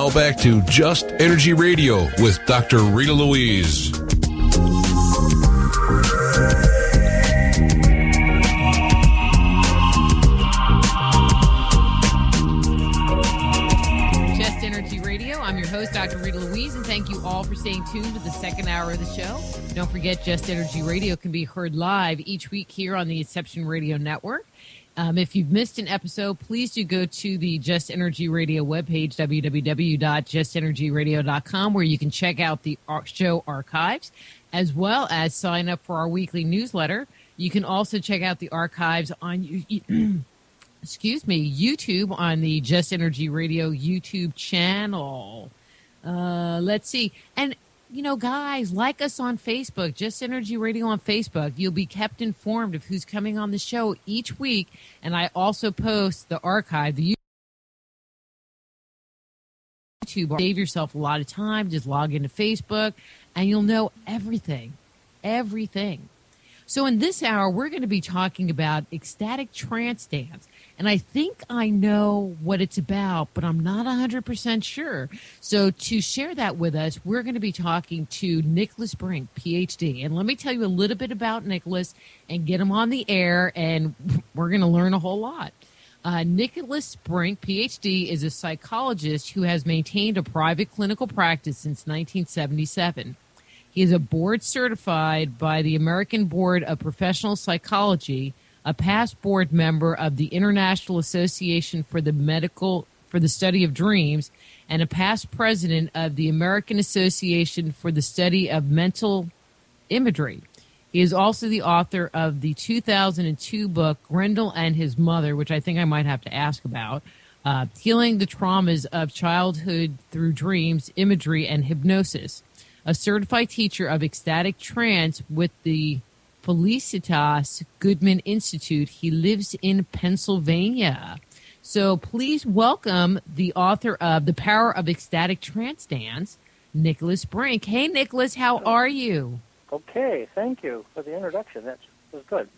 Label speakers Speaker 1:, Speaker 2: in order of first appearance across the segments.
Speaker 1: Now back to Just Energy Radio with Dr. Rita Louise.
Speaker 2: Just Energy Radio. I'm your host, Dr. Rita Louise, and thank you all for staying tuned to the second hour of the show. Don't forget, Just Energy Radio can be heard live each week here on the Inception Radio Network. If you've missed an episode, please do go to the Just Energy Radio webpage, www.justenergyradio.com, where you can check out the show archives, as well as sign up for our weekly newsletter. You can also check out the archives on YouTube on the Just Energy Radio YouTube channel. Let's see. And guys, like us on Facebook, Just Energy Radio on Facebook. You'll be kept informed of who's coming on the show each week. And I also post the archive, the YouTube. Save yourself a lot of time. Just log into Facebook, and you'll know everything. So in this hour, we're going to be talking about ecstatic trance dance. And I think I know what it's about, but I'm not 100% sure. So to share that with us, we're going to be talking to Nicholas Brink, Ph.D. And let me tell you a little bit about Nicholas and get him on the air, and we're going to learn a whole lot. Nicholas Brink, Ph.D., is a psychologist who has maintained a private clinical practice since 1977. He is a board certified by the American Board of Professional Psychology, a past board member of the International Association for the Study of Dreams, and a past president of the American Association for the Study of Mental Imagery. He is also the author of the 2002 book, Grendel and His Mother, which I think I might have to ask about, Healing the Traumas of Childhood Through Dreams, Imagery and Hypnosis, a certified teacher of ecstatic trance with the Felicitas Goodman Institute. He lives in Pennsylvania. So please welcome the author of The Power of Ecstatic Trance Dance, Nicholas Brink. Hey, Nicholas, how are you?
Speaker 3: Okay, thank you for the introduction. That was good.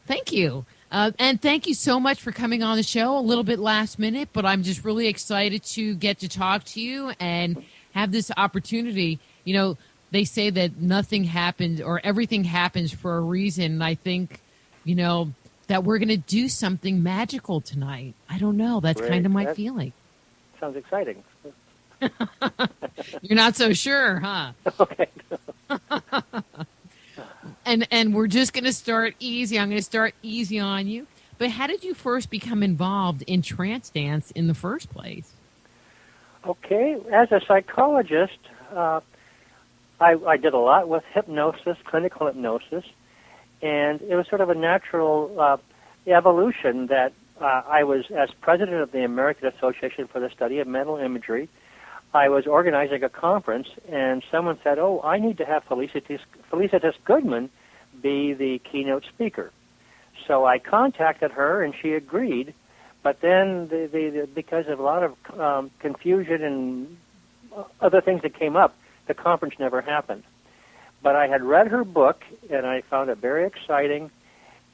Speaker 2: Thank you. And thank you so much for coming on the show a little bit last minute, but I'm just really excited to get to talk to you and have this opportunity. They say that nothing happens or everything happens for a reason. And I think, that we're going to do something magical tonight. I don't know. That's kind of my feeling.
Speaker 3: Sounds exciting.
Speaker 2: You're not so sure, huh?
Speaker 3: Okay.
Speaker 2: And we're just going to start easy. I'm going to start easy on you. But how did you first become involved in trance dance in the first place?
Speaker 3: Okay. As a psychologist, I did a lot with hypnosis, clinical hypnosis, and it was sort of a natural evolution that I was, as president of the American Association for the Study of Mental Imagery, I was organizing a conference, and someone said, I need to have Felicitas Goodman be the keynote speaker. So I contacted her, and she agreed, but then because of a lot of confusion and other things that came up, the conference never happened. But I had read her book, and I found it very exciting,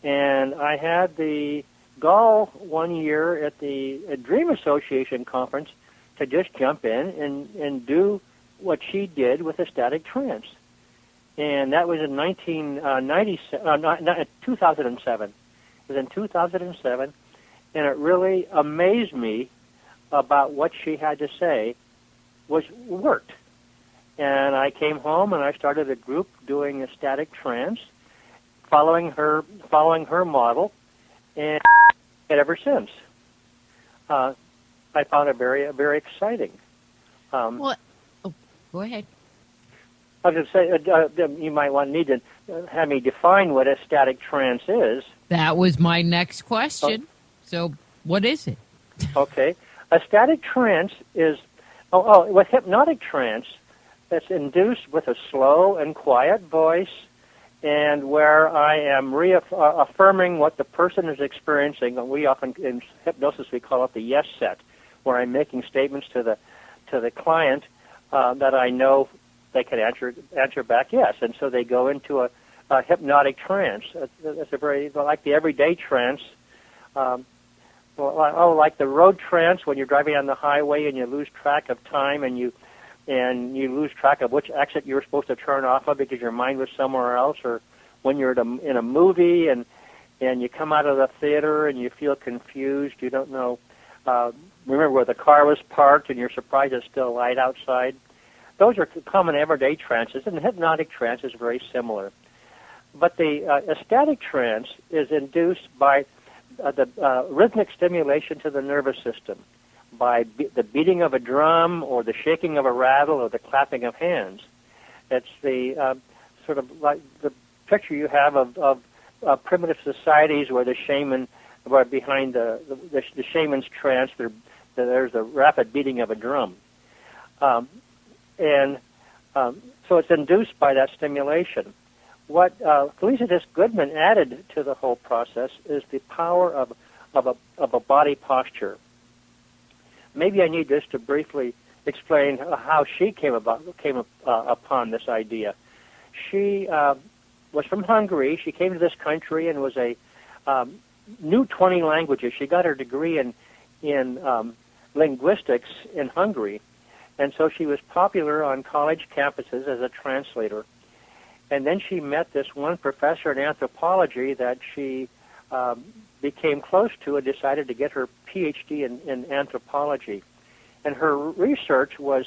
Speaker 3: and I had the gall one year at the Dream Association conference to just jump in and do what she did with ecstatic trance. And that was in 2007. It was in 2007, and it really amazed me about what she had to say worked. And I came home and I started a group doing ecstatic trance, following her model, and ever since, I found it very, very exciting.
Speaker 2: Go ahead.
Speaker 3: I was going to say you might need to have me define what ecstatic trance is.
Speaker 2: That was my next question. So, what is it?
Speaker 3: Okay, ecstatic trance is with hypnotic trance. That's induced with a slow and quiet voice, and where I am affirming what the person is experiencing. And we often, in hypnosis, we call it the yes set, where I'm making statements to the client that I know they can answer back yes, and so they go into a hypnotic trance. That's a very like the everyday trance. like the road trance when you're driving on the highway and you lose track of time and you lose track of which exit you were supposed to turn off of because your mind was somewhere else, or when you're in a movie and you come out of the theater and you feel confused, you don't know, remember where the car was parked and you're surprised it's still light outside. Those are common everyday trances, and the hypnotic trance is very similar. But the ecstatic trance is induced by the rhythmic stimulation to the nervous system, by the beating of a drum or the shaking of a rattle or the clapping of hands. It's the sort of like the picture you have of primitive societies where the shaman, where behind the shaman's trance, there's the rapid beating of a drum. So it's induced by that stimulation. What Elizabeth Goodman added to the whole process is the power of a body posture. Maybe I need this to briefly explain how she came upon this idea. She was from Hungary. She came to this country and knew 20 languages. She got her degree in linguistics in Hungary, and so she was popular on college campuses as a translator. And then she met this one professor in anthropology that she became close to and decided to get her Ph.D. in anthropology. And her research was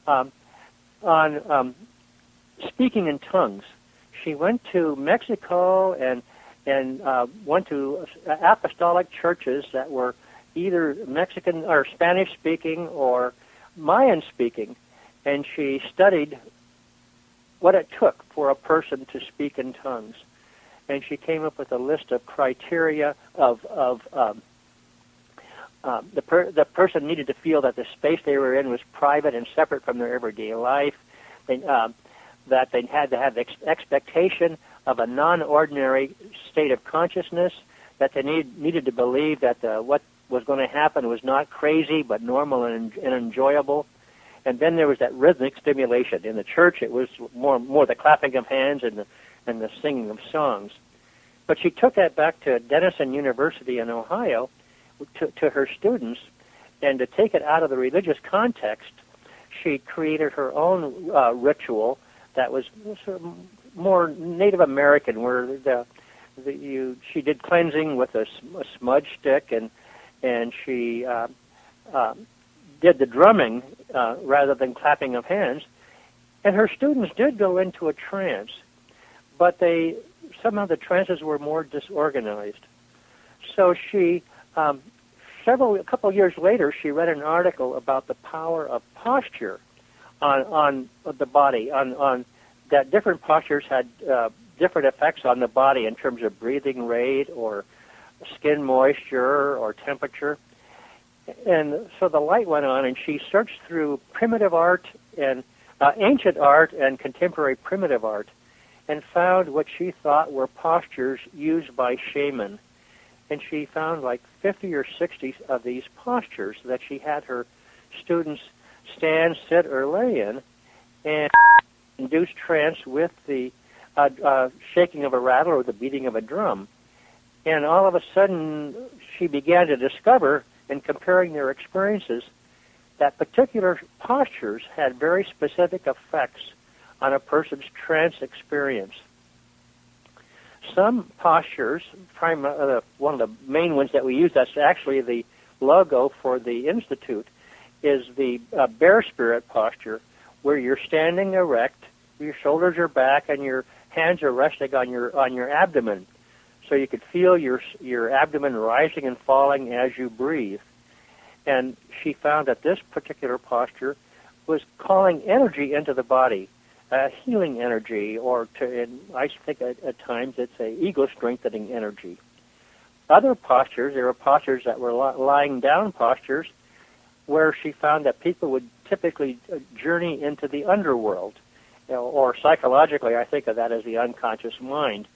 Speaker 3: on speaking in tongues. She went to Mexico and went to apostolic churches that were either Mexican or Spanish-speaking or Mayan-speaking, and she studied what it took for a person to speak in tongues. And she came up with a list of criteria of the person needed to feel that the space they were in was private and separate from their everyday life, that they had to have the expectation of a non-ordinary state of consciousness, that they needed to believe that what was going to happen was not crazy but normal and enjoyable. And then there was that rhythmic stimulation. In the church, it was more the clapping of hands and the singing of songs. But she took that back to Denison University in Ohio to her students, and to take it out of the religious context, she created her own ritual that was sort of more Native American, where she did cleansing with a smudge stick, and she did the drumming rather than clapping of hands. And her students did go into a trance, but somehow the trances were more disorganized. So she, a couple years later, she read an article about the power of posture on the body, on that different postures had different effects on the body in terms of breathing rate or skin moisture or temperature. And so the light went on, and she searched through primitive art and ancient art and contemporary primitive art, and found what she thought were postures used by shaman. And she found like 50 or 60 of these postures that she had her students stand, sit, or lay in, and induce trance with the shaking of a rattle or the beating of a drum. And all of a sudden, she began to discover, in comparing their experiences, that particular postures had very specific effects on a person's trance experience. Some postures, one of the main ones that we use, that's actually the logo for the Institute, is the bear spirit posture, where you're standing erect, your shoulders are back, and your hands are resting on your abdomen. So you could feel your abdomen rising and falling as you breathe. And she found that this particular posture was calling energy into the body, healing energy, or I think at times it's a ego-strengthening energy. Other postures, there were postures that were lying down postures, where she found that people would typically journey into the underworld, or psychologically, I think of that as the unconscious mind.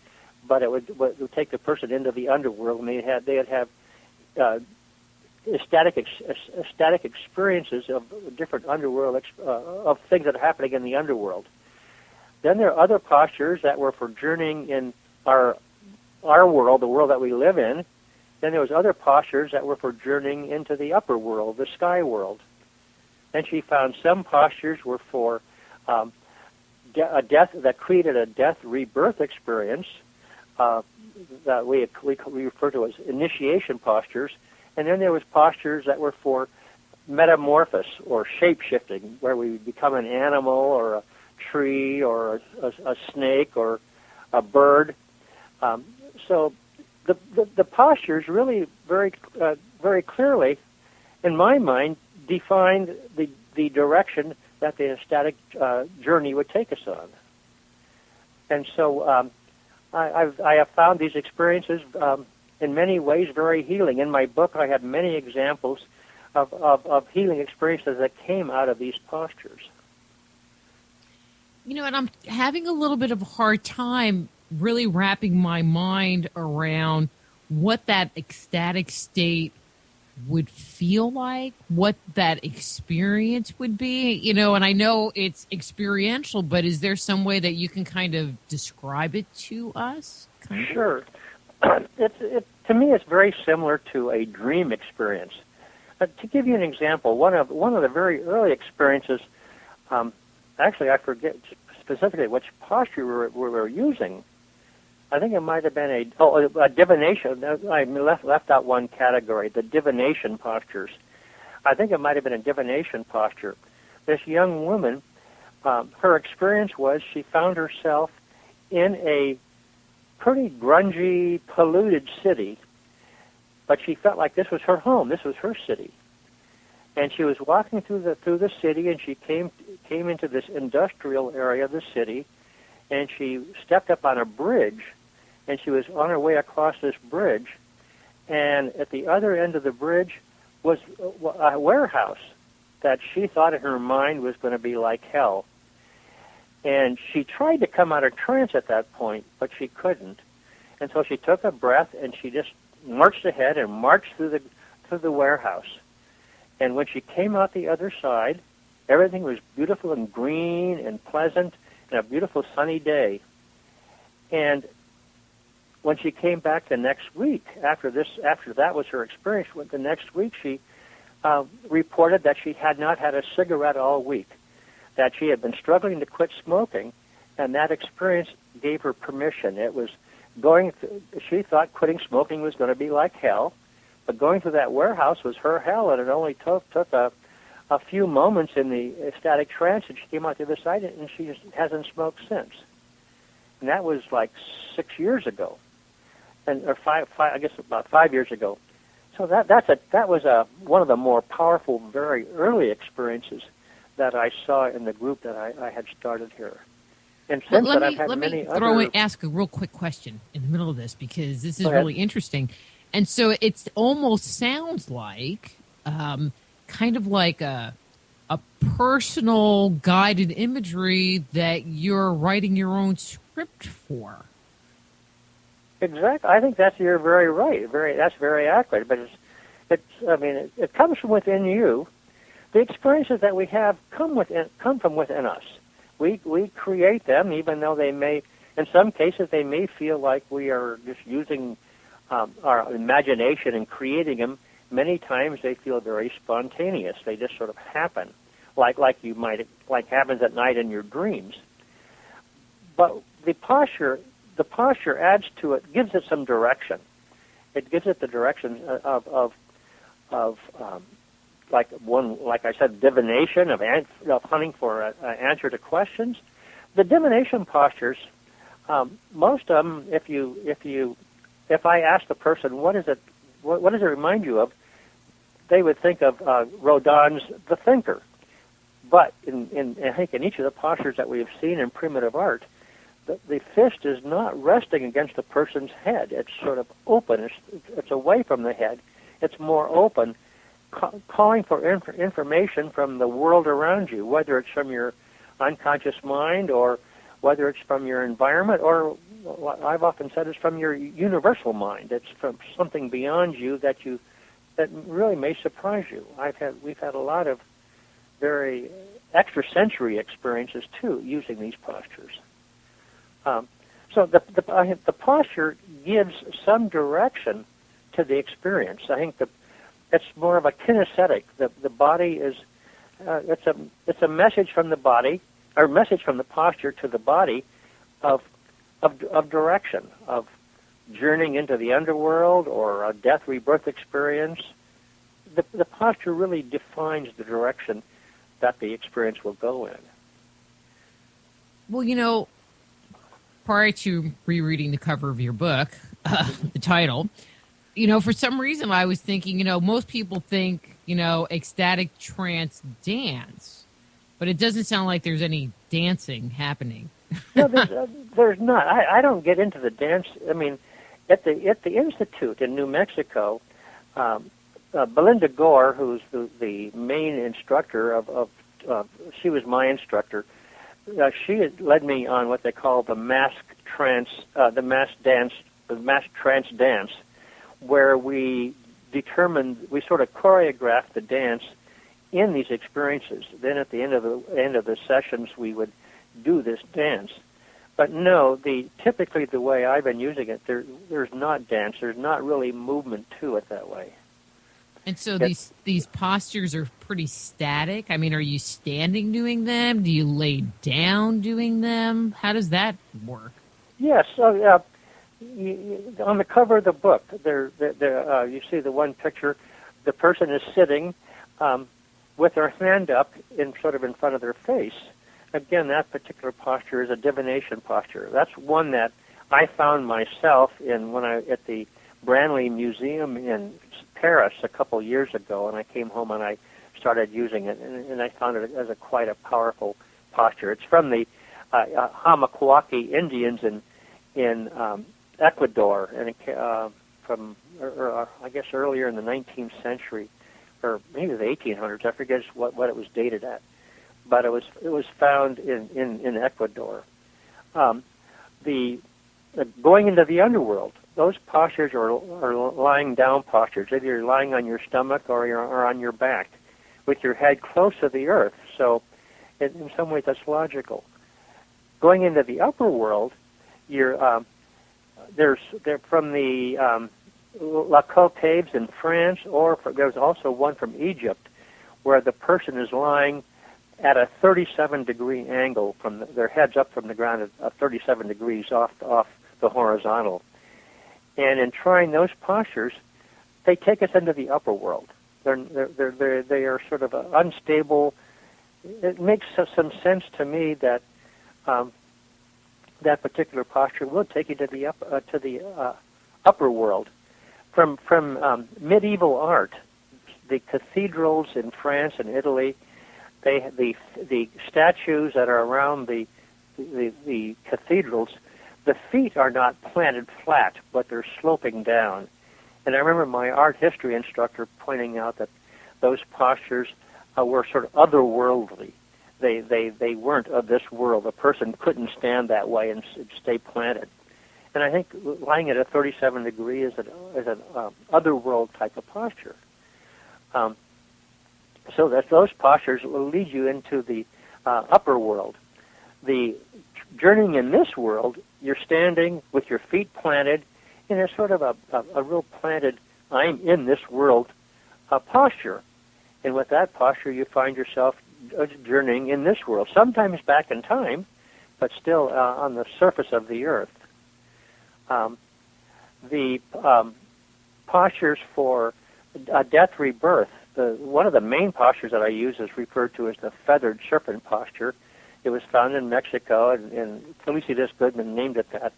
Speaker 3: But it would take the person into the underworld, and they'd have ecstatic experiences of different underworld of things that are happening in the underworld. Then there are other postures that were for journeying in our world, the world that we live in, Then there was other postures that were for journeying into the upper world, the sky world. Then she found some postures were for a death that created a death rebirth experience that we refer to as initiation postures. And then there was postures that were for metamorphosis or shape-shifting, where we become an animal or a tree or a snake or a bird. So the postures really very clearly, in my mind, defined the direction that the ecstatic journey would take us on. And so I have found these experiences in many ways very healing. In my book, I have many examples of healing experiences that came out of these postures.
Speaker 2: You know, and I'm having a little bit of a hard time really wrapping my mind around what that ecstatic state would feel like, what that experience would be, you know, and I know it's experiential, but is there some way that you can kind of describe it to us?
Speaker 3: Sure. To me, it's very similar to a dream experience. To give you an example, one of the very early experiences, actually I forget specifically which posture we were using. I think it might have been a divination. I left out one category, the divination postures. I think it might have been a divination posture. This young woman, her experience was she found herself in a pretty grungy, polluted city, but she felt like this was her home, this was her city. And she was walking through the city, and she came into this industrial area of the city, and she stepped up on a bridge, and she was on her way across this bridge, and at the other end of the bridge was a warehouse that she thought in her mind was going to be like hell. And she tried to come out of trance at that point, but she couldn't. And so she took a breath, and she just marched ahead and marched through the warehouse. And when she came out the other side, everything was beautiful and green and pleasant and a beautiful sunny day. And when she came back the next week, after that was her experience, the next week she reported that she had not had a cigarette all week, that she had been struggling to quit smoking, and that experience gave her permission. It was she thought quitting smoking was going to be like hell, but going through that warehouse was her hell, and it only took a few moments in the ecstatic trance, and she came out the other side, and she hasn't smoked since. And that was like 6 years ago, or five, I guess about 5 years ago. So that was one of the more powerful, very early experiences that I saw in the group that I had started here. And since that, I've had many other...
Speaker 2: Let me ask a real quick question in the middle of this, because this is really interesting. And so it almost sounds like kind of like a personal guided imagery that you're writing your own script for.
Speaker 3: Exactly. I think you're very right. That's very accurate. But it comes from within you. The experiences that we have come from within us. We create them, even though they may, in some cases, they may feel like we are just using our imagination and creating them. Many times they feel very spontaneous. They just sort of happen, like happens at night in your dreams. But the posture adds to it, gives it some direction. It gives it the direction of like I said, divination, of hunting for an answer to questions. The divination postures, most of them, if I ask the person, what does it remind you of, they would think of Rodin's The Thinker. But I think in each of the postures that we have seen in primitive art, the fist is not resting against the person's head. It's sort of open. It's away from the head. It's more open, calling for information from the world around you, whether it's from your unconscious mind or whether it's from your environment, or what I've often said is from your universal mind. It's from something beyond you that really may surprise you. We've had a lot of very extrasensory experiences too using these postures. So the posture gives some direction to the experience. I think it's more of a kinesthetic. The body is it's a message from the body, or message from the posture to the body of direction, of journeying into the underworld or a death rebirth experience. The posture really defines the direction that the experience will go in.
Speaker 2: Well, prior to rereading the cover of your book, the title, for some reason I was thinking, most people think, ecstatic trance dance, but it doesn't sound like there's any dancing happening.
Speaker 3: No, there's not. I don't get into the dance. I mean, at the Institute in New Mexico, Belinda Gore, who's the main instructor she was my instructor. She had led me on what they call the mass trance dance, where we sort of choreographed the dance in these experiences. Then at the end of the sessions, we would do this dance. But no, typically the way I've been using it, there's not dance. There's not really movement to it that way.
Speaker 2: And so these postures are pretty static. I mean, are you standing doing them? Do you lay down doing them? How does that work?
Speaker 3: Yes. So, on the cover of the book, you see the one picture. The person is sitting with their hand up in front of their face. Again, that particular posture is a divination posture. That's one that I found myself at the Branly Museum in Paris a couple years ago, and I came home and I started using it, and I found it as quite a powerful posture. It's from the Hamakwaki Indians in Ecuador, and from I guess earlier in the 19th century, or maybe the 1800s. I forget what it was dated at, but it was found in Ecuador. Going into the underworld. Those postures are lying down postures. Either you're lying on your stomach or you're on your back, with your head close to the earth. So, in some ways, that's logical. Going into the upper world, they're from the La Côte caves in France, or there's also one from Egypt, where the person is lying at a 37-degree angle from their heads up from the ground at 37 degrees off the horizontal. And in trying those postures, they take us into the upper world. They are sort of unstable. It makes some sense to me that that particular posture will take you to the upper world. From medieval art, the cathedrals in France and Italy, the statues that are around the cathedrals. The feet are not planted flat, but they're sloping down. And I remember my art history instructor pointing out that those postures were sort of otherworldly. They weren't of this world. A person couldn't stand that way and stay planted. And I think lying at a 37 degree is an otherworld type of posture. So that those postures will lead you into the upper world. The journeying in this world, you're standing with your feet planted in a sort of a real planted, I'm in this world posture. And with that posture, you find yourself journeying in this world, sometimes back in time, but still on the surface of the earth. The postures for death rebirth, one of the main postures that I use is referred to as the feathered serpent posture. It was found in Mexico, and Felicitas Goodman named it that.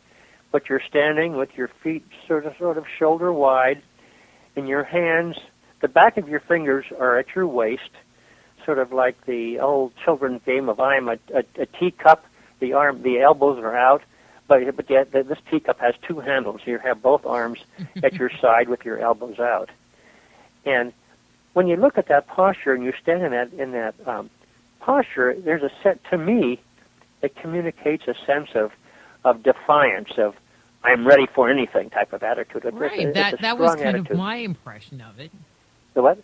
Speaker 3: But you're standing with your feet sort of shoulder wide, and your hands, the back of your fingers are at your waist, sort of like the old children's game of I'm a teacup. The elbows are out, but yet this teacup has two handles. You have both arms at your side with your elbows out. And when you look at that posture and you stand in that posture, there's a set, to me, it communicates a sense of defiance, of I'm ready for anything type of attitude.
Speaker 2: Right, that was kind of my impression of it.
Speaker 3: The what?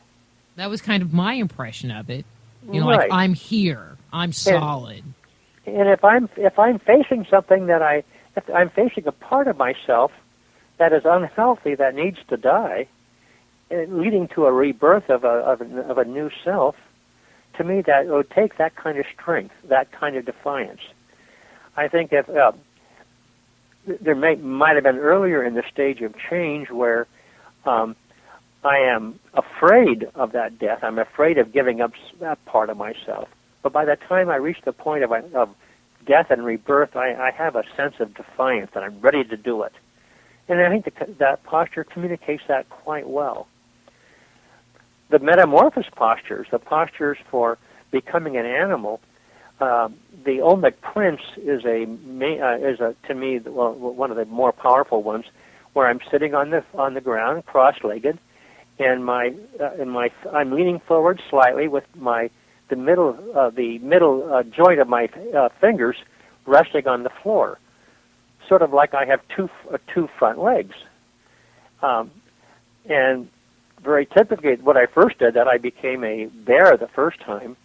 Speaker 2: That was kind of my impression of it.
Speaker 3: Right.
Speaker 2: Like I'm here, I'm solid.
Speaker 3: And if I'm facing something if I'm facing a part of myself that is unhealthy, that needs to die, leading to a rebirth of a new self, to me that it would take that kind of strength, that kind of defiance. I think if there might have been earlier in the stage of change where I am afraid of that death. I'm afraid of giving up that part of myself. But by the time I reach the point of death and rebirth, I have a sense of defiance, and I'm ready to do it. And I think that posture communicates that quite well. The metamorphosis postures, the postures for becoming an animal, the Olmec Prince is to me one of the more powerful ones, where I'm sitting on the ground, cross-legged, and I'm leaning forward slightly with the middle joint of my fingers resting on the floor, sort of like I have two front legs. And very typically, when I first did that, I became a bear the first time.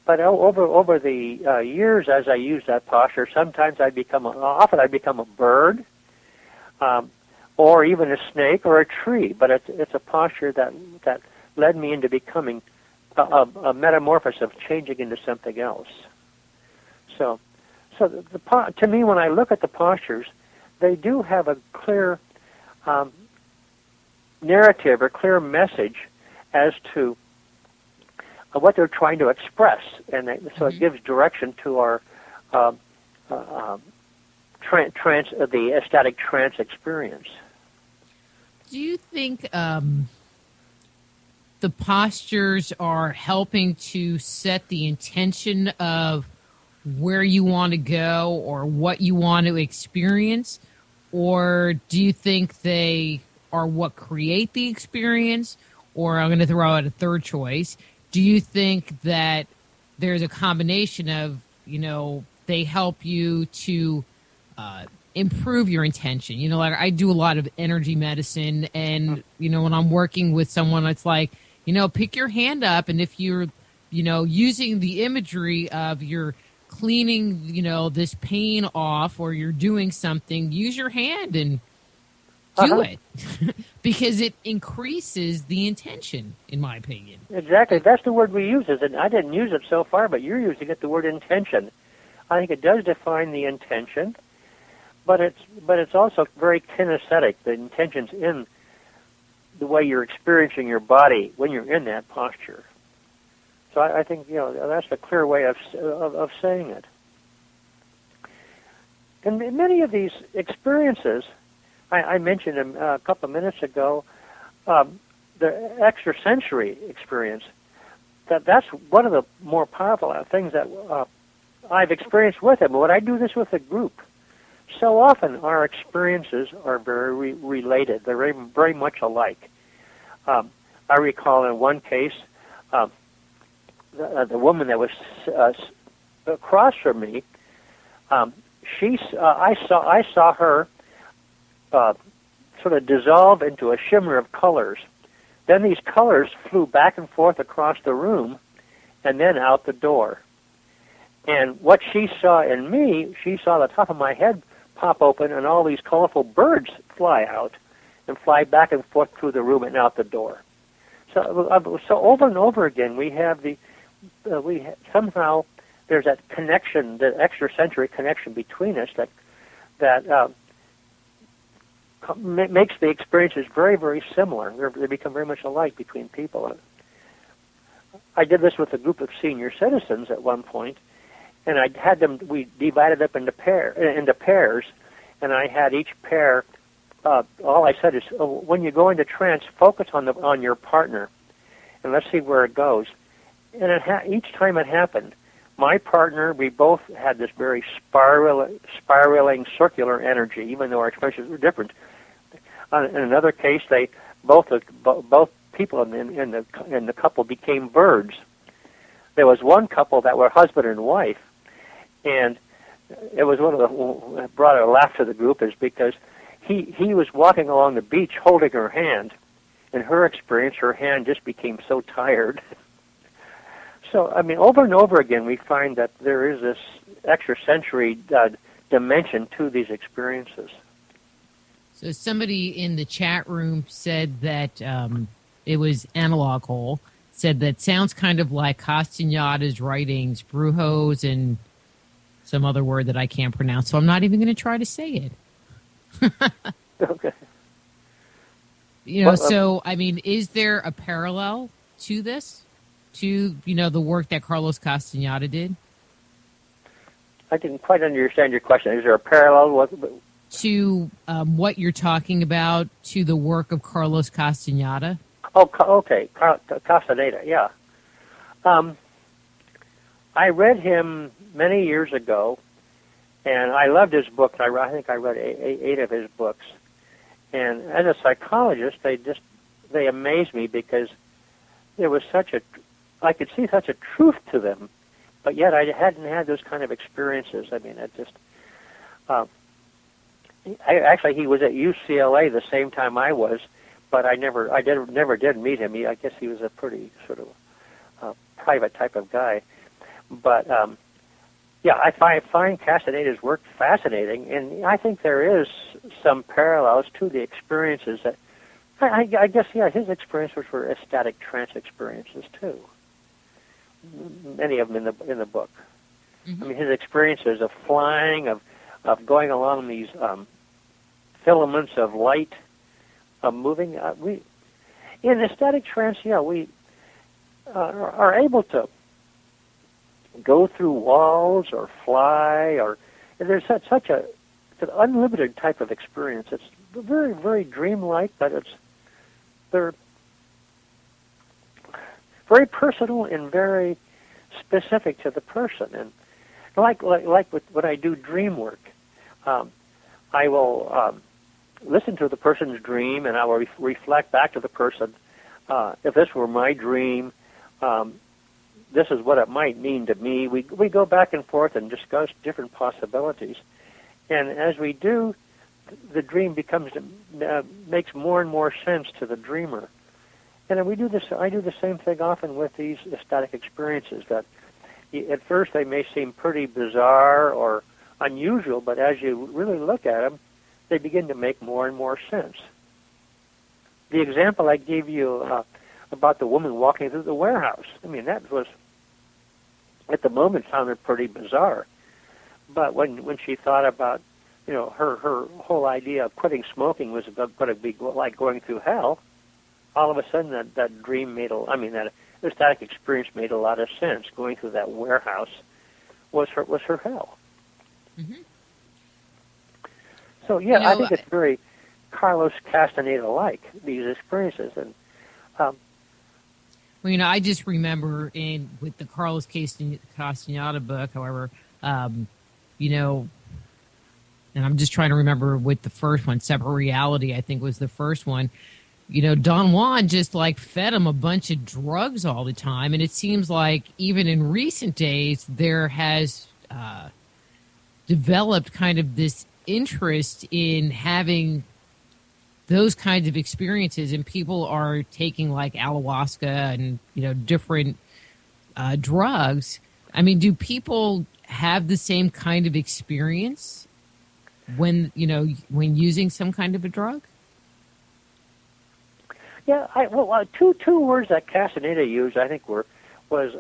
Speaker 3: But over the years, as I used that posture, sometimes often I become a bird, or even a snake or a tree. But it's a posture that led me into becoming a metamorphosis of changing into something else. So to me, when I look at the postures, they do have a clear narrative or clear message as to what they're trying to express, and so it gives direction to our the ecstatic trance experience.
Speaker 2: Do you think the postures are helping to set the intention of where you want to go or what you want to experience, or do you think they are what create the experience? Or I'm going to throw out a third choice. Do you think that there's a combination of, they help you to improve your intention? Like I do a lot of energy medicine, and, when I'm working with someone, it's like, pick your hand up, and if you're, using the imagery of you're cleaning, this pain off, or you're doing something, use your hand and do it. Because it increases the intention, in my opinion.
Speaker 3: Exactly. That's the word we use. And I didn't use it so far, but you're using it, the word intention. I think it does define the intention, but it's also very kinesthetic. The intention's in the way you're experiencing your body when you're in that posture. So I think that's a clear way of saying it. And many of these experiences, I mentioned a couple of minutes ago, the extrasensory experience. That's one of the more powerful things that I've experienced with it. But when I do this with a group, so often our experiences are very related. They're very, very much alike. I recall in one case, the woman that was across from me. I saw her sort of dissolve into a shimmer of colors. Then these colors flew back and forth across the room and then out the door. And what she saw in me, she saw the top of my head pop open and all these colorful birds fly out and fly back and forth through the room and out the door. So over and over again, we have somehow there's that connection, the extrasensory connection between us that makes the experiences very, very similar. They become very much alike between people. I did this with a group of senior citizens at one point, and I had them. We divided up into pairs, and I had each pair. All I said is, when you go into trance, focus on your partner, and let's see where it goes. And each time it happened, my partner, we both had this very spiraling circular energy, even though our expressions were different. In another case, both people in the couple became birds. There was one couple that were husband and wife, and it was one of the brought a laugh to the group is because he was walking along the beach holding her hand. In her experience, her hand just became so tired. So, over and over again, we find that there is this extrasensory dimension to these experiences.
Speaker 2: So somebody in the chat room said that it was Analog Hole, said that sounds kind of like Castaneda's writings, Brujos, and some other word that I can't pronounce, so I'm not even going to try to say it.
Speaker 3: Okay.
Speaker 2: So, I mean, is there a parallel to this? To, the work that Carlos Castaneda did?
Speaker 3: I didn't quite understand your question. Is there a parallel
Speaker 2: to what you're talking about to the work of Carlos Castaneda?
Speaker 3: Oh, okay. Castaneda, yeah. I read him many years ago, and I loved his book. I think I read eight of his books. And as a psychologist, they amazed me because there was I could see such a truth to them, but yet I hadn't had those kind of experiences. I mean, he was at UCLA the same time I was, but I never did meet him. I guess he was a pretty sort of private type of guy. But I find Castaneda's work fascinating, and I think there is some parallels to the experiences that I guess his experiences were ecstatic trance experiences too. Many of them in the book. Mm-hmm. I mean, his experiences of flying, of going along these filaments of light, of moving. In ecstatic trance, we are able to go through walls or fly, or there's such an unlimited type of experience. It's very, very dreamlike, but they're very personal and very specific to the person. And like when I do dream work, I will listen to the person's dream, and I will reflect back to the person. If this were my dream, this is what it might mean to me. We go back and forth and discuss different possibilities, and as we do, the dream makes more and more sense to the dreamer. And then we do this. I do the same thing often with these ecstatic experiences. That at first they may seem pretty bizarre or unusual, but as you really look at them, they begin to make more and more sense. The example I gave you about the woman walking through the warehouse. I mean, that was at the moment sounded pretty bizarre, but when she thought about her whole idea of quitting smoking was going to be like going through hell. All of a sudden, that dream that ecstatic experience made a lot of sense. Going through that warehouse was her hell. Mm-hmm. So I think it's very Carlos Castaneda-like, these experiences. And
Speaker 2: I just remember with the Carlos Castaneda book, however, and I'm just trying to remember with the first one, Separate Reality, I think was the first one. Don Juan just fed him a bunch of drugs all the time. And it seems like even in recent days, there has developed kind of this interest in having those kinds of experiences. And people are taking ayahuasca and, different drugs. I mean, do people have the same kind of experience when using some kind of a drug?
Speaker 3: Yeah, two words that Castaneda used, I think, was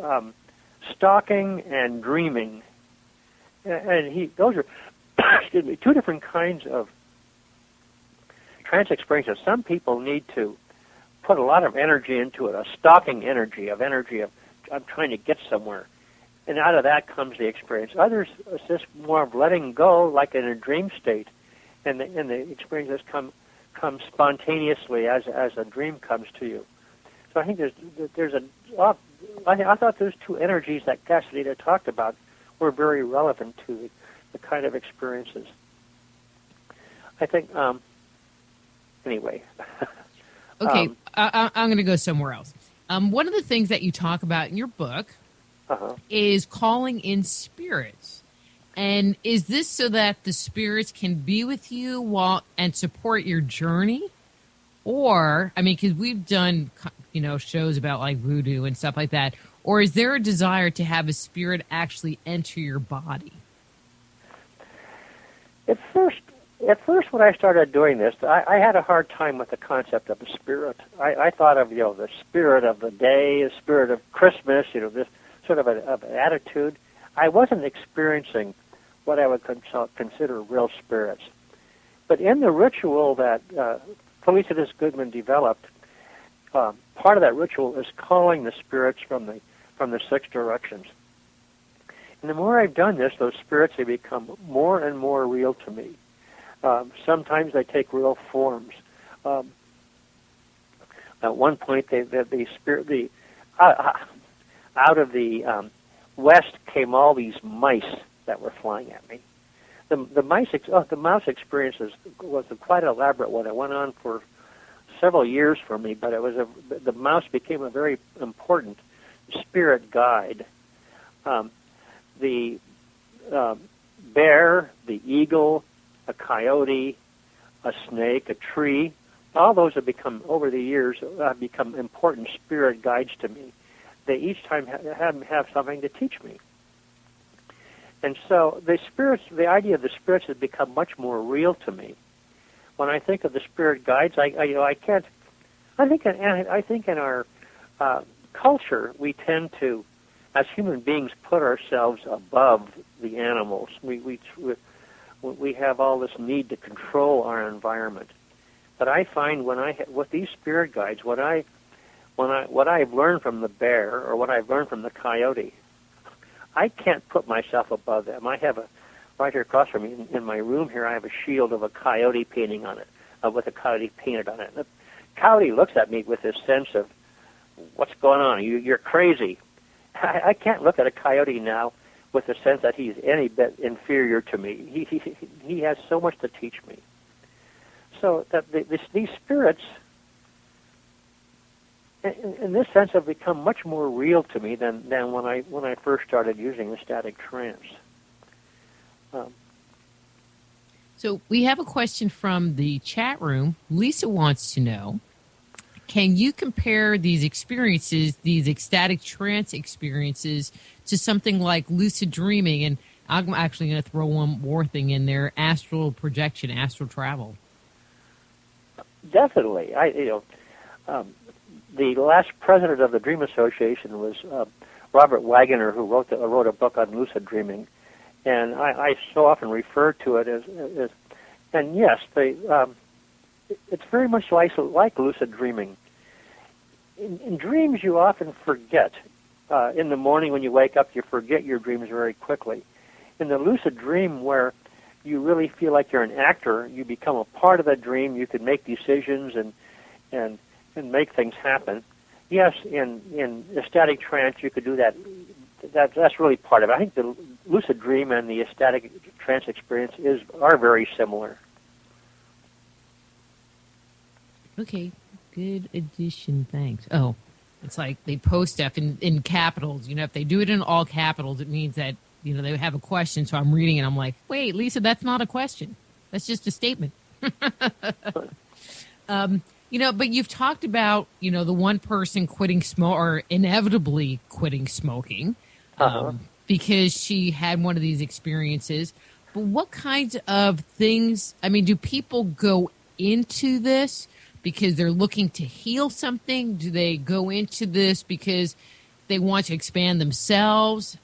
Speaker 3: stalking and dreaming, and those are excuse me, two different kinds of trance experiences. Some people need to put a lot of energy into it, a stalking energy of I'm trying to get somewhere, and out of that comes the experience. Others, it's just more of letting go, like in a dream state, and the experiences come spontaneously as a dream comes to you. So I think I thought those two energies that Castaneda talked about were very relevant to the kind of experiences. I think, anyway.
Speaker 2: Okay, I'm going to go somewhere else. One of the things that you talk about in your book is calling in spirits. And is this so that the spirits can be with you and support your journey? Or, I mean, because we've done, shows about voodoo and stuff like that. Or is there a desire to have a spirit actually enter your body?
Speaker 3: At first, At first, when I started doing this, I had a hard time with the concept of the spirit. I thought of, the spirit of the day, the spirit of Christmas, this sort of an attitude. I wasn't experiencing what I would consider real spirits. But in the ritual that Felicitas Goodman developed, part of that ritual is calling the spirits from the six directions. And the more I've done this, those spirits, they become more and more real to me. Sometimes they take real forms. At one point, out of the west came all these mice that were flying at me. The mouse experience was a quite elaborate one. It went on for several years for me, but the mouse became a very important spirit guide. The bear, the eagle, a coyote, a snake, a tree, all those have become, over the years, become important spirit guides to me. They each time have something to teach me. And so the idea of the spirits has become much more real to me. When I think of the spirit guides, I think in our culture, we tend to, as human beings, put ourselves above the animals. We have all this need to control our environment. But I find with these spirit guides, what I've learned from the bear or what I've learned from the coyote, I can't put myself above them. I have right here across from me in my room here, I have a shield of a coyote painting on it, with a coyote painted on it. And the coyote looks at me with this sense of, what's going on? You're crazy. I can't look at a coyote now with the sense that he's any bit inferior to me. He has so much to teach me. So that these spirits, in this sense, have become much more real to me than when I first started using ecstatic trance.
Speaker 2: So we have a question from the chat room. Lisa wants to know, can you compare these experiences, these ecstatic trance experiences, to something like lucid dreaming? And I'm actually going to throw one more thing in there, astral projection, astral travel.
Speaker 3: Definitely. The last president of the Dream Association was Robert Wagner, who wrote a book on lucid dreaming. And I so often refer to it as and yes, it's very much like lucid dreaming. In dreams, you often forget. In the morning when you wake up, you forget your dreams very quickly. In the lucid dream, where you really feel like you're an actor, you become a part of the dream. You can make decisions and make things happen. Yes, in ecstatic trance, you could do that. That's really part of it. I think the lucid dream and the ecstatic trance experience are very similar.
Speaker 2: Okay, good addition, thanks. Oh, it's like they post stuff in capitals. If they do it in all capitals, it means that, they have a question, so I'm reading it. I'm like, wait, Lisa, that's not a question. That's just a statement. But you've talked about, the one person quitting smoke or inevitably quitting smoking because she had one of these experiences. But what kinds of things, do people go into this because they're looking to heal something? Do they go into this because they want to expand themselves?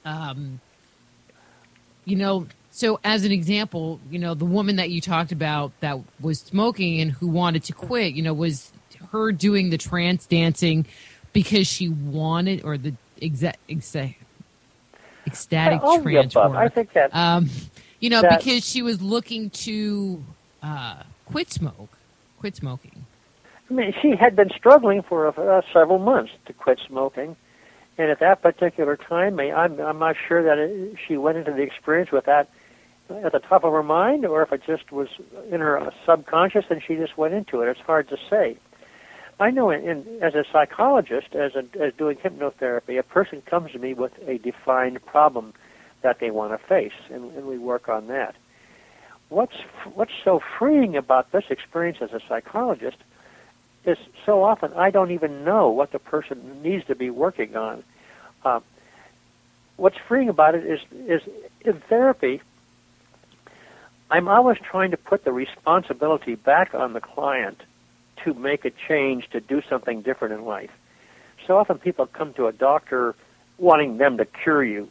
Speaker 2: So as an example, the woman that you talked about that was smoking and who wanted to quit, was her doing the trance dancing because she wanted, or the ecstatic trance work.
Speaker 3: I think that,
Speaker 2: because she was looking to quit smoking.
Speaker 3: She had been struggling for several months to quit smoking. And at that particular time, I'm not sure that she went into the experience with that at the top of her mind, or if it just was in her subconscious and she just went into it. It's hard to say. I know as a psychologist, as doing hypnotherapy, a person comes to me with a defined problem that they want to face, and we work on that. What's so freeing about this experience as a psychologist is so often I don't even know what the person needs to be working on. What's freeing about it is in therapy, I'm always trying to put the responsibility back on the client to make a change, to do something different in life. So often people come to a doctor wanting them to cure you,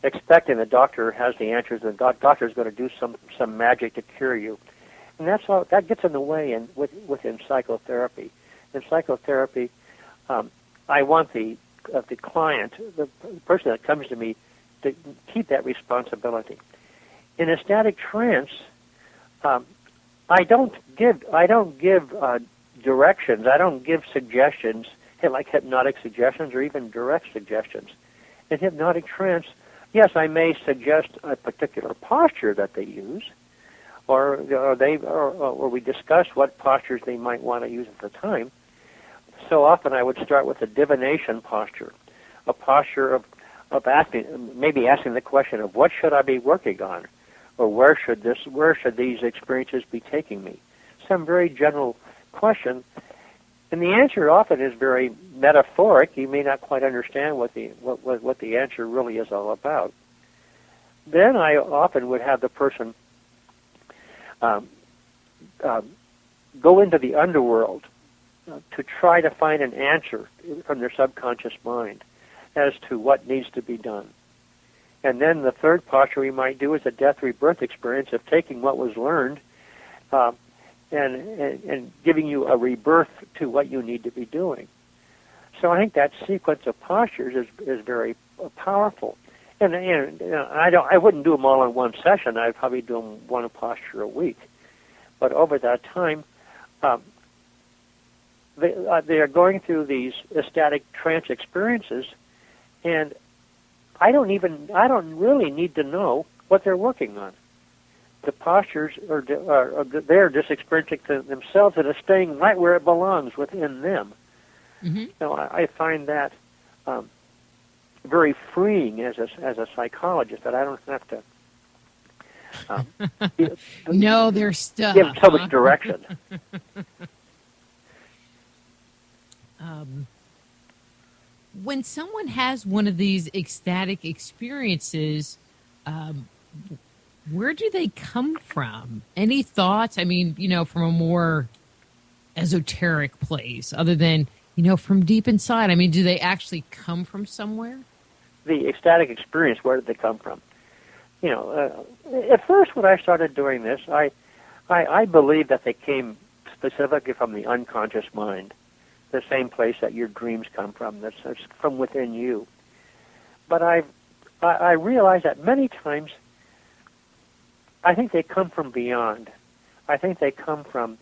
Speaker 3: expecting the doctor has the answers, and the doctor is going to do some magic to cure you. And that gets in the way within psychotherapy. In psychotherapy, I want the client, the person that comes to me, to keep that responsibility. In ecstatic trance, I don't give directions. I don't give suggestions, like hypnotic suggestions or even direct suggestions. In hypnotic trance, yes, I may suggest a particular posture that they use, or we discuss what postures they might want to use at the time. So often I would start with a divination posture, a posture of asking the question of what should I be working on, or where should these experiences be taking me? Some very general question, and the answer often is very metaphoric. You may not quite understand what the answer really is all about. Then I often would have the person go into the underworld to try to find an answer from their subconscious mind as to what needs to be done. And then the third posture we might do is a death rebirth experience of taking what was learned and giving you a rebirth to what you need to be doing. So I think that sequence of postures is very powerful. And I wouldn't do them all in one session. I'd probably do them one posture a week. But over that time, they are going through these ecstatic trance experiences, and I don't really need to know what they're working on. The postures they're just experiencing themselves, and it's staying right where it belongs within them. Mm-hmm. So I find that very freeing as a psychologist, that I don't have to
Speaker 2: know their stuff.
Speaker 3: Give so much direction.
Speaker 2: When someone has one of these ecstatic experiences, where do they come from? Any thoughts? I mean, from a more esoteric place, other than, from deep inside. I mean, do they actually come from somewhere?
Speaker 3: The ecstatic experience, where did they come from? At first when I started doing this, I believe that they came specifically from the unconscious mind, the same place that your dreams come from, that's from within you. But I realize that many times I think they come from beyond. I think they come from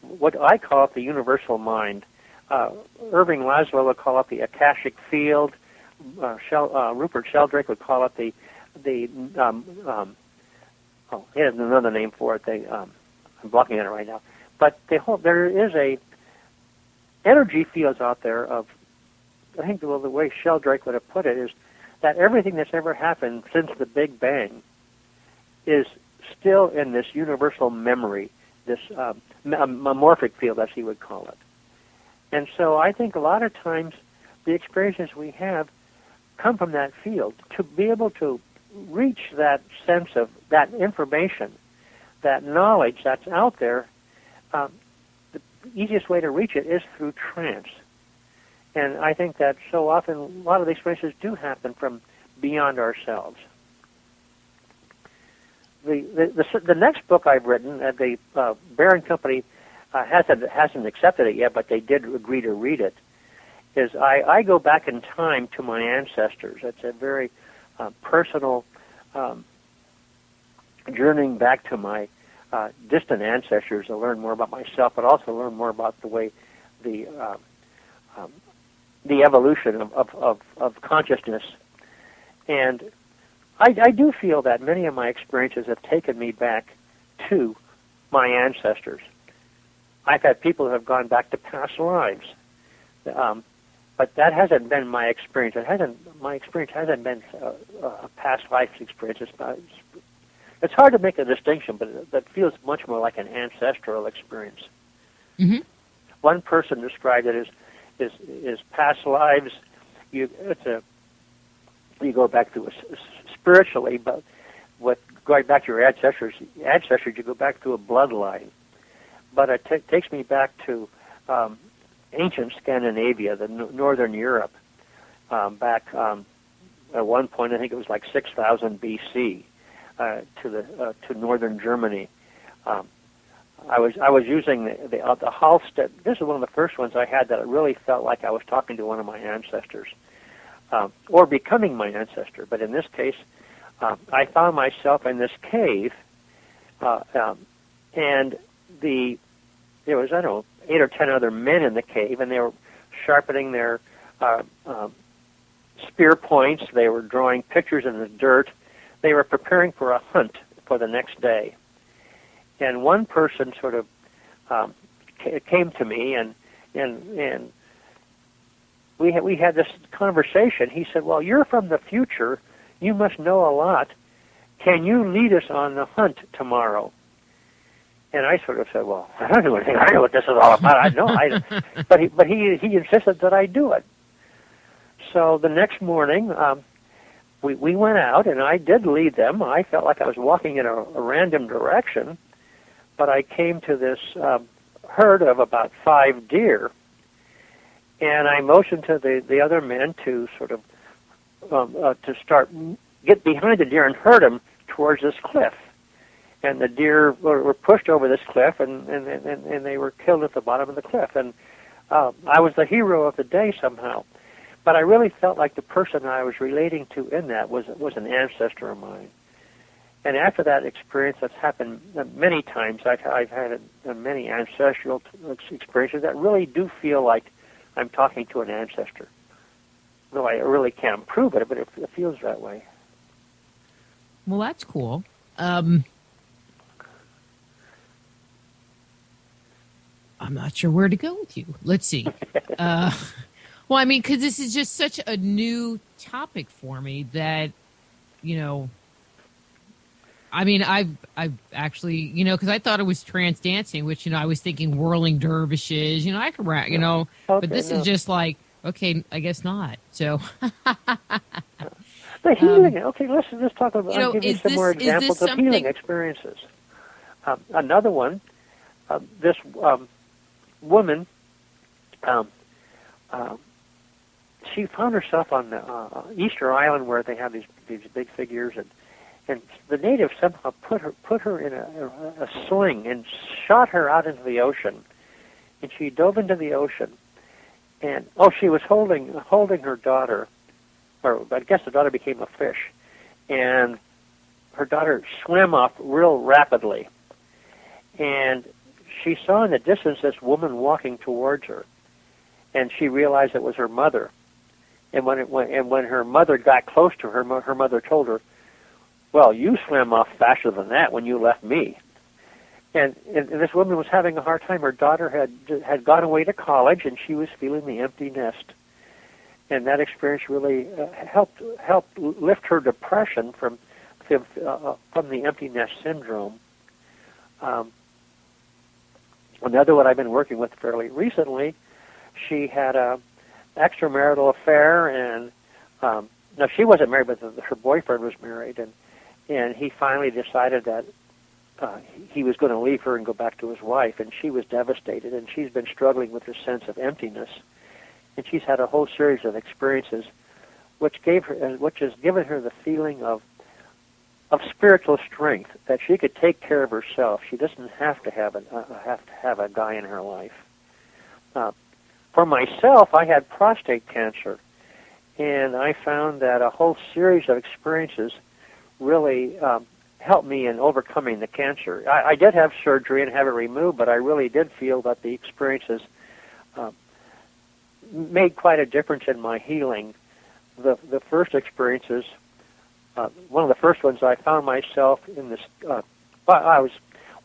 Speaker 3: what I call the universal mind. Irving Laszlo would call it the Akashic field. Rupert Sheldrake would call it the he has another name for it. I'm blocking on it right now. But there is a energy fields out there of, I think the way Sheldrake would have put it is that everything that's ever happened since the Big Bang is still in this universal memory, this morphic field, as he would call it. And so I think a lot of times the experiences we have come from that field. To be able to reach that sense of that information, that knowledge that's out there, the easiest way to reach it is through trance. And I think that so often a lot of the experiences do happen from beyond ourselves. The next book I've written, the Barron Company hasn't accepted it yet, but they did agree to read it, is I go back in time to my ancestors. It's a very personal journeying back to my distant ancestors to learn more about myself, but also learn more about the way the evolution of consciousness. And I do feel that many of my experiences have taken me back to my ancestors. I've had people who have gone back to past lives, but that hasn't been my experience. My experience hasn't been a past life experience. It's hard to make a distinction, but that feels much more like an ancestral experience. Mm-hmm. One person described it as past lives. You go back to spiritually, but with going back to your ancestors, you go back to a bloodline. But it takes me back to ancient Scandinavia, the northern Europe, back at one point, I think it was like 6,000 BC, to northern Germany. I was using the Hallstatt. This is one of the first ones I had that it really felt like I was talking to one of my ancestors, or becoming my ancestor. But in this case, I found myself in this cave, and there was, I don't know, 8 or 10 other men in the cave, and they were sharpening their spear points. They were drawing pictures in the dirt. They were preparing for a hunt for the next day. And one person sort of came to me, and we had this conversation. He said, "Well, you're from the future. You must know a lot. Can you lead us on the hunt tomorrow?" And I sort of said, "Well, I don't know anything. I don't know what this is all about. I know." But he insisted that I do it. So the next morning, we went out, and I did lead them. I felt like I was walking in a random direction, but I came to this herd of about 5 deer, and I motioned to the other men to sort of get behind the deer and herd them towards this cliff. And the deer were pushed over this cliff, and they were killed at the bottom of the cliff. And I was the hero of the day somehow. But I really felt like the person I was relating to in that was an ancestor of mine. And after that experience, that's happened many times. I've had many ancestral experiences that really do feel like I'm talking to an ancestor. Though I really can't prove it, but it feels that way.
Speaker 2: Well, that's cool. I'm not sure where to go with you. Let's see. Well, I mean, because this is just such a new topic for me that, I mean, I've actually, because I thought it was trance dancing, which, I was thinking whirling dervishes, I could rap,
Speaker 3: Okay,
Speaker 2: but this is just like, okay, I guess not. So.
Speaker 3: The healing. Okay, let's talk about. I'll give you some more examples of healing experiences. Another one. This woman. She found herself on the Easter Island where they have these big figures, and the natives somehow put her in a sling and shot her out into the ocean, and she dove into the ocean, and she was holding her daughter, or I guess the daughter became a fish, and her daughter swam off real rapidly, and she saw in the distance this woman walking towards her, and she realized it was her mother. And when her mother got close to her, her mother told her, "Well, you swam off faster than that when you left me." And this woman was having a hard time. Her daughter had gone away to college, and she was feeling the empty nest. And that experience really helped lift her depression from the empty nest syndrome. Another one I've been working with fairly recently. She had a extramarital affair, and now she wasn't married, but her boyfriend was married, and he finally decided that he was going to leave her and go back to his wife, and she was devastated, and she's been struggling with this sense of emptiness, and she's had a whole series of experiences, which has given her the feeling of spiritual strength, that she could take care of herself. She doesn't have to have a guy in her life. For myself, I had prostate cancer, and I found that a whole series of experiences really helped me in overcoming the cancer. I did have surgery and have it removed, but I really did feel that the experiences made quite a difference in my healing. The first experiences, one of the first ones, I found myself in this, I was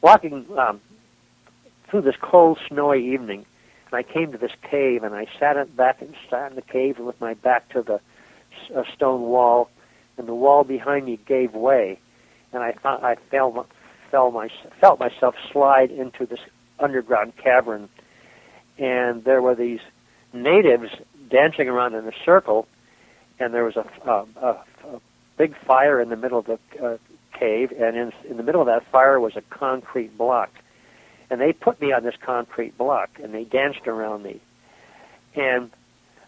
Speaker 3: walking through this cold, snowy evening, and I came to this cave, and I sat in the cave with my back to the stone wall, and the wall behind me gave way, and I felt myself slide into this underground cavern, and there were these natives dancing around in a circle, and there was a big fire in the middle of the cave, and in the middle of that fire was a concrete block. And they put me on this concrete block, and they danced around me. And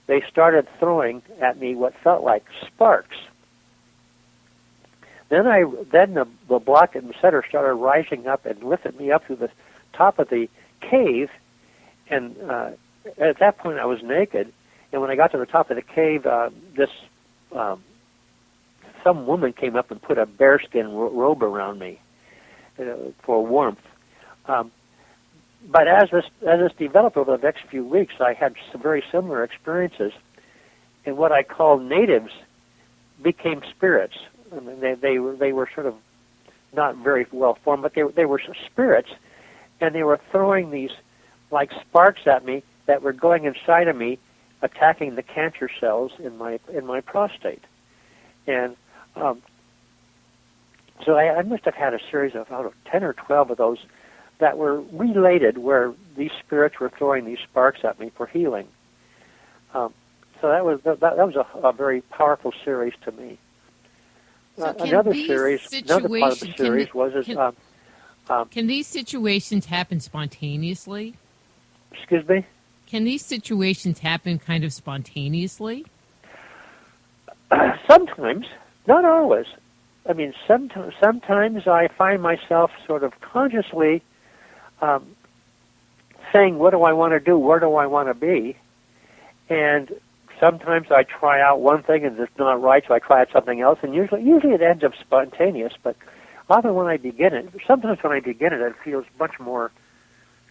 Speaker 3: they started throwing at me what felt like sparks. Then the block in the center started rising up and lifted me up to the top of the cave, and at that point I was naked. And when I got to the top of the cave, some woman came up and put a bearskin robe around me for warmth. But as this developed over the next few weeks, I had some very similar experiences, and what I call natives became spirits. I mean, they were sort of not very well formed, but they were spirits, and they were throwing these like sparks at me that were going inside of me, attacking the cancer cells in my prostate. And so I must have had a series of out of 10 or 12 of those that were related, where these spirits were throwing these sparks at me for healing. So that was a very powerful series to me.
Speaker 2: So
Speaker 3: Another part of the series was
Speaker 2: can these situations happen spontaneously?
Speaker 3: Excuse me?
Speaker 2: Can these situations happen kind of spontaneously?
Speaker 3: Sometimes, not always. I mean, sometimes I find myself sort of consciously saying, what do I want to do? Where do I want to be? And sometimes I try out one thing and it's not right, so I try out something else. And usually it ends up spontaneous. But often when I begin it, sometimes when I begin it, it feels much more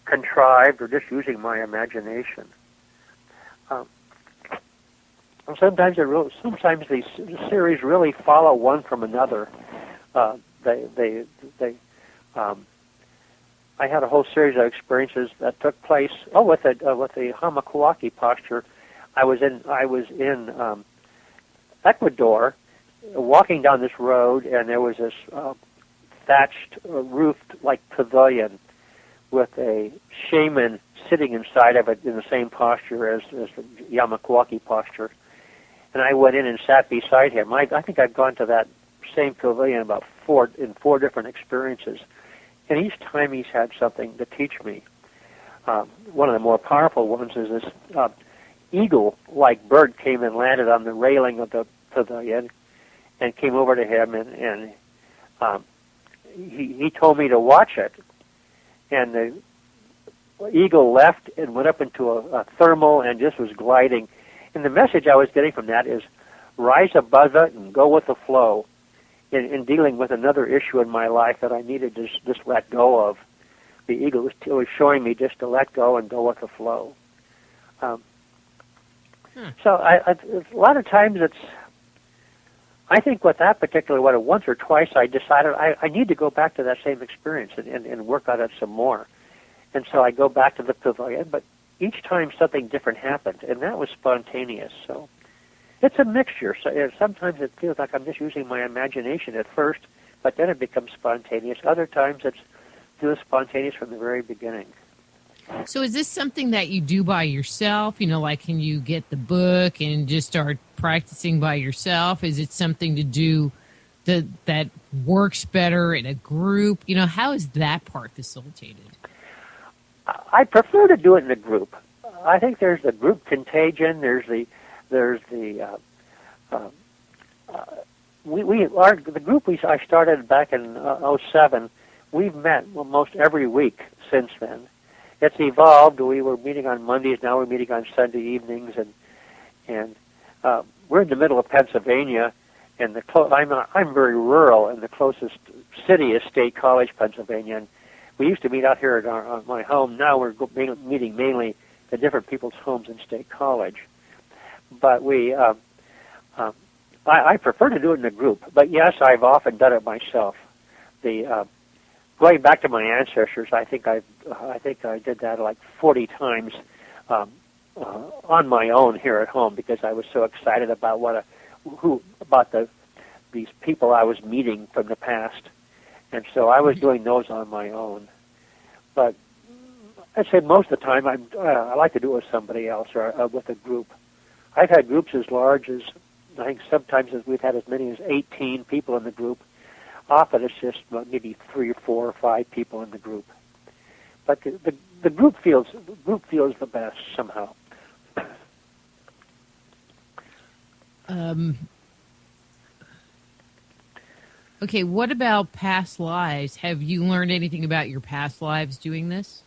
Speaker 3: contrived or just using my imagination. Sometimes these series really follow one from another. I had a whole series of experiences that took place. With the Hamakuaki posture, I was in Ecuador, walking down this road, and there was this thatched, roofed like pavilion with a shaman sitting inside of it in the same posture as the Yamakuaki posture. And I went in and sat beside him. I think I've gone to that same pavilion about four different experiences. And each time he's had something to teach me. One of the more powerful ones is this eagle-like bird came and landed on the railing of the pavilion and came over to him, and he told me to watch it. And the eagle left and went up into a thermal and just was gliding. And the message I was getting from that is rise above it and go with the flow in dealing with another issue in my life that I needed to just let go of. The eagle was showing me just to let go and go with the flow. So a lot of times I think with that particular one, once or twice I decided I need to go back to that same experience and work on it some more. And so I go back to the pavilion, but each time something different happened, and that was spontaneous. So it's a mixture. So sometimes it feels like I'm just using my imagination at first, but then it becomes spontaneous. Other times it feels spontaneous from the very beginning.
Speaker 2: So is this something that you do by yourself? Like can you get the book and just start practicing by yourself? Is it something to do that works better in a group? How is that part facilitated?
Speaker 3: I prefer to do it in a group. I think there's the group contagion. The group I started back in 2007. We've met almost every week since then. It's evolved. We were meeting on Mondays. Now we're meeting on Sunday evenings, and we're in the middle of Pennsylvania, and I'm very rural, and the closest city is State College, Pennsylvania. And we used to meet out here at my home. Now we're meeting mainly at different people's homes in State College. But I prefer to do it in a group. But yes, I've often done it myself. Going back to my ancestors, I think I did that like 40 times on my own here at home because I was so excited about these people I was meeting from the past. And so I was doing those on my own. But I'd say most of the time I like to do it with somebody else or with a group. I've had groups as large as, I think sometimes we've had as many as 18 people in the group. often it's just maybe 3 or 4 or 5 people in the group. But the group feels the best somehow.
Speaker 2: Okay, what about past lives? Have you learned anything about your past lives doing this?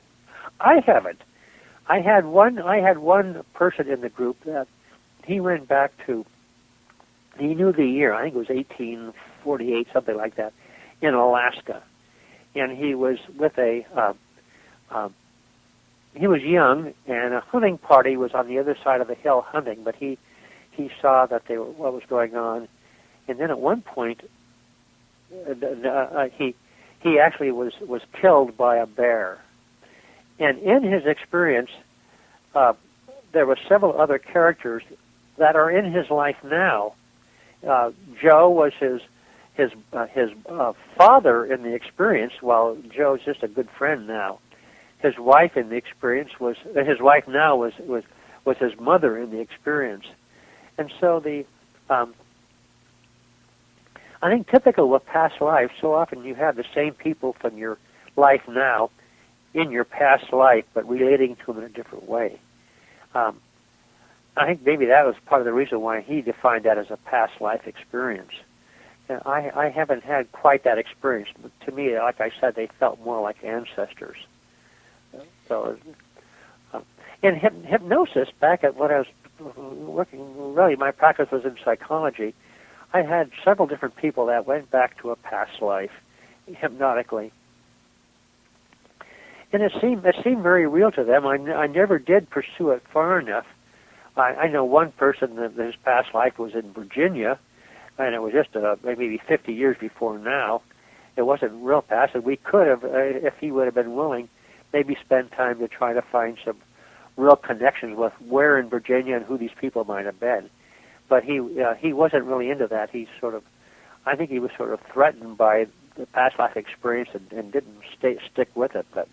Speaker 3: I haven't. I had one person in the group that he went back to. He knew the year. I think it was 1848, something like that, in Alaska, and he was with a. He was young, and a hunting party was on the other side of the hill hunting. But he saw that what was going on, and then at one point, he actually was killed by a bear. And in his experience, there were several other characters that are in his life now. Joe was his father in the experience, while Joe's just a good friend now. His wife in the experience was his mother in the experience, and so I think typical with past lives, so often you have the same people from your life now in your past life, but relating to them in a different way. I think maybe that was part of the reason why he defined that as a past life experience. And I haven't had quite that experience. But to me, like I said, they felt more like ancestors. So, in hypnosis, back at when I was working, really my practice was in psychology. I had several different people that went back to a past life hypnotically. And it seemed very real to them. I never did pursue it far enough. I know one person that his past life was in Virginia, and it was just maybe 50 years before now. It wasn't real past, and we could have, if he would have been willing, maybe spend time to try to find some real connections with where in Virginia and who these people might have been. But he wasn't really into that. I think he was sort of threatened by the past life experience and didn't stick with it. But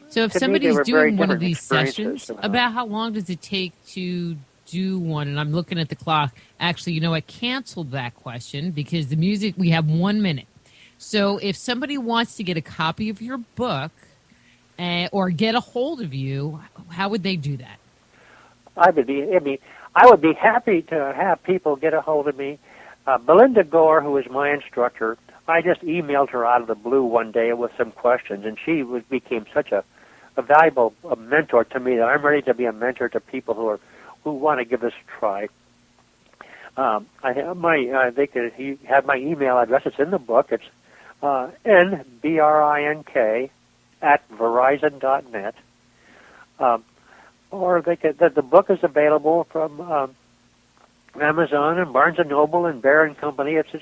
Speaker 2: so if somebody's doing one of these sessions, about how long does it take to do one? And I'm looking at the clock. Actually, I canceled that question because the music, we have 1 minute. So if somebody wants to get a copy of your book or get a hold of you, how would they do that?
Speaker 3: I would be happy to have people get a hold of me. Belinda Gore, who is my instructor, I just emailed her out of the blue one day with some questions, and she became such a valuable mentor to me that I'm ready to be a mentor to people who want to give this a try. I have you have my email address. It's in the book. It's nbrink@verizon.net. Or the book is available from Amazon and Barnes & Noble and Bear & Company. It's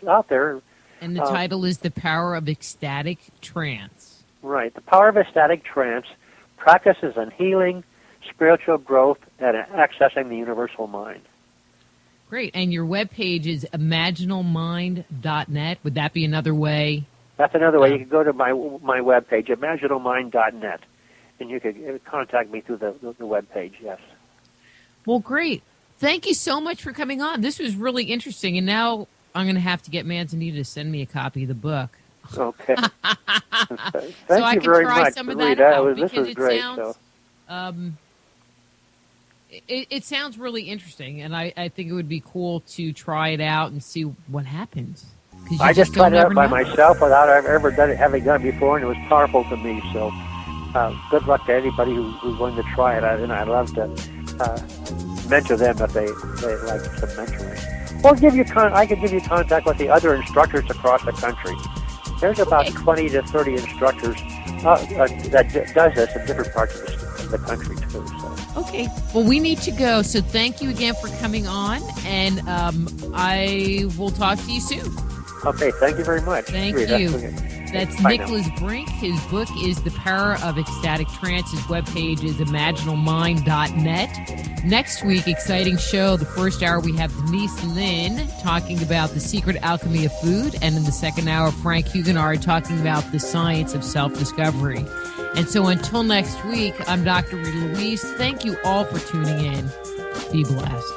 Speaker 3: out there.
Speaker 2: And the title is The Power of Ecstatic Trance.
Speaker 3: Right. The Power of Ecstatic Trance, Practices on Healing, Spiritual Growth, and Accessing the Universal Mind.
Speaker 2: Great. And your webpage is imaginalmind.net. Would that be another way?
Speaker 3: That's another way. You can go to my webpage, imaginalmind.net. And you could contact me through the webpage, yes. Well,
Speaker 2: great. Thank you so much for coming on. This was really interesting. And now I'm going to have to get Manzanita to send me a copy of the book.
Speaker 3: Okay.
Speaker 2: Thank
Speaker 3: you very much,
Speaker 2: some of
Speaker 3: Rita.
Speaker 2: that
Speaker 3: This was great.
Speaker 2: It sounds really interesting, and I think it would be cool to try it out and see what happens.
Speaker 3: I just tried it out by myself without ever having done it before, and it was powerful to me. So good luck to anybody who's willing to try it. And I'd love to mentor them if they like some mentoring. Or I could give you contact with the other instructors across the country. There's about 20 to 30 instructors that does this in different parts of the country, too. So.
Speaker 2: Okay. Well, we need to go. So thank you again for coming on, and I will talk to you soon.
Speaker 3: Okay. Thank you very much.
Speaker 2: Thank
Speaker 3: Rita.
Speaker 2: you.
Speaker 3: Okay.
Speaker 2: That's Nicholas Brink. His book is The Power of Ecstatic Trance. His webpage is imaginalmind.net. Next week, exciting show. The first hour, we have Denise Lynn talking about the secret alchemy of food. And in the second hour, Frank Huguenard talking about the science of self-discovery. And so until next week, I'm Dr. Rita Louise. Thank you all for tuning in. Be blessed.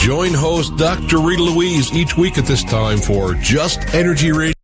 Speaker 1: Join host Dr. Rita Louise each week at this time for Just Energy Radio.